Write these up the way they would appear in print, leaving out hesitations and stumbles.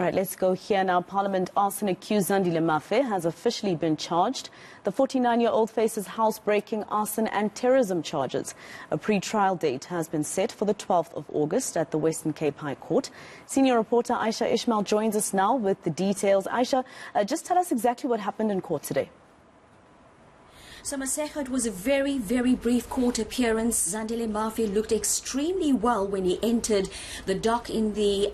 Right, let's go here now. Parliament arson accused Zandile Mafe has officially been charged. The 49-year-old faces housebreaking, arson and terrorism charges. A pre-trial date has been set for the 12th of August at the Western Cape High Court. Senior reporter Ayesha Ismail joins us now with the details. Ayesha, just tell us exactly what happened in court today. So, Masejo, it was a very, very brief court appearance. Zandile Mafe looked extremely well when he entered the dock in the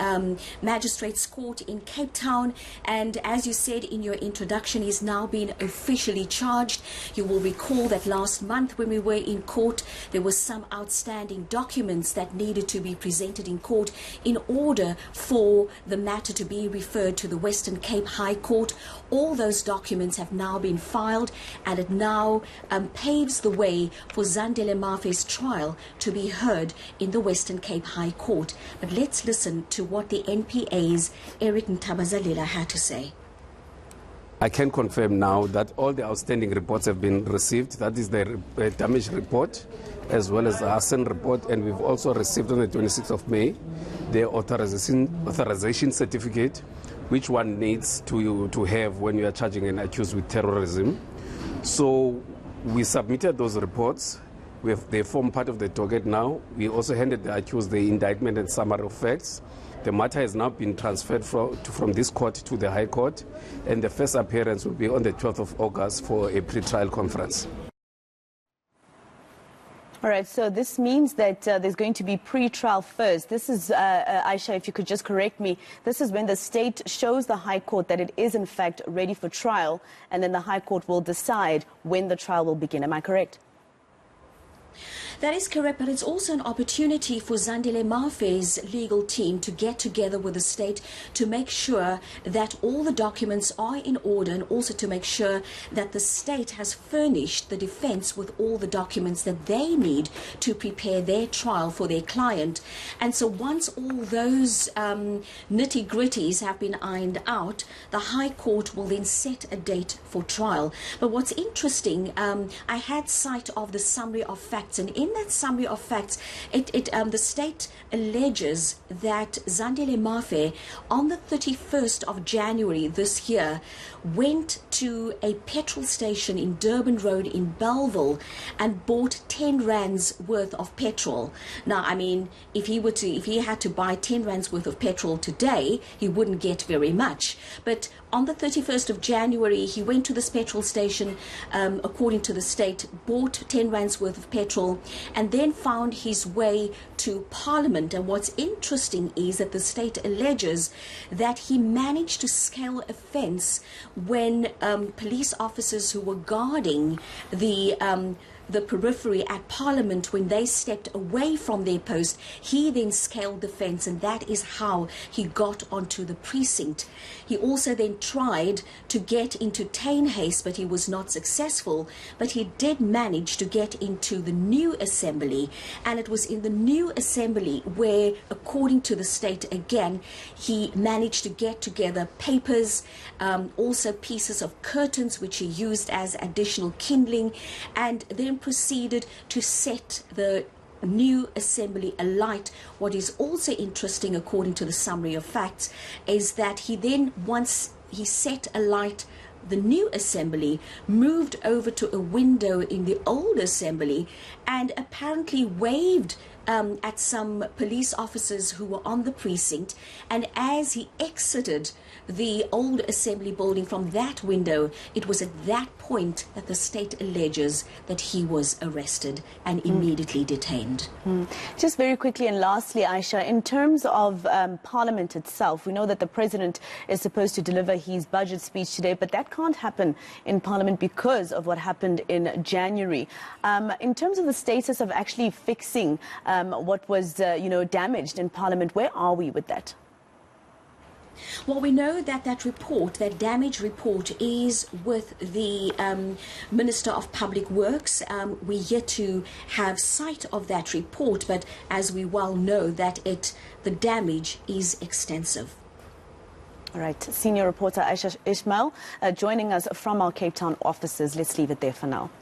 Magistrates Court in Cape Town. And as you said in your introduction, he's now been officially charged. You will recall that last month when we were in court, there were some outstanding documents that needed to be presented in court in order for the matter to be referred to the Western Cape High Court. All those documents have now been filed, and it now paves the way for Zandile Mafe's trial to be heard in the Western Cape High Court. But let's listen to what the NPA's Eric Ntabazalila had to say. I can confirm now that all the outstanding reports have been received. That is the damage report as well as the arson report, and we've also received on the 26th of May the authorization certificate, which one needs to have when you are charging an accused with terrorism. So we submitted those reports. They form part of the docket now. We also handed the accused the indictment and summary of facts. The matter has now been transferred from this court to the High Court, and the first appearance will be on the 12th of August for a pre-trial conference. All right, so this means that there's going to be pre-trial first. This is, Ayesha, if you could just correct me, this is when the state shows the High Court that it is in fact ready for trial, and then the High Court will decide when the trial will begin. Am I correct? That is correct, but it's also an opportunity for Zandile Mafe's legal team to get together with the state to make sure that all the documents are in order, and also to make sure that the state has furnished the defense with all the documents that they need to prepare their trial for their client. And so once all those nitty-gritties have been ironed out, the High Court will then set a date for trial. But what's interesting, I had sight of the summary of facts, and in that summary of facts, the state alleges that Zandile Mafe, on the 31st of January this year, went to a petrol station in Durban Road in Bellville and bought 10 rands worth of petrol. Now, I mean, if he had to buy 10 rands worth of petrol today, he wouldn't get very much. But on the 31st of January, he went to this petrol station, according to the state, bought 10 rands worth of petrol, and then found his way to Parliament. And what's interesting is that the state alleges that he managed to scale a fence when police officers who were guarding the periphery at Parliament, when they stepped away from their post, he then scaled the fence, and that is how he got onto the precinct. He also then tried to get into Tynhuys, but he was not successful. But he did manage to get into the new assembly, and it was in the new assembly where, according to the state again, he managed to get together papers, also pieces of curtains which he used as additional kindling, and then proceeded to set the new assembly alight. What is also interesting, according to the summary of facts, is that he then, once he set alight the new assembly, moved over to a window in the old assembly and apparently waved at some police officers who were on the precinct. And as he exited the old assembly building from that window, it was at that point that the state alleges that he was arrested and immediately detained. Just very quickly and lastly, Ayesha, in terms of Parliament itself, we know that the President is supposed to deliver his budget speech today, but that can't happen in Parliament because of what happened in January. In terms of the status of actually fixing what was damaged in Parliament, where are we with that? Well, we know that that damage report is with the Minister of Public Works. We're yet to have sight of that report, but as we well know, that the damage is extensive. All right, senior reporter Ayesha Ismail joining us from our Cape Town offices. Let's leave it there for now.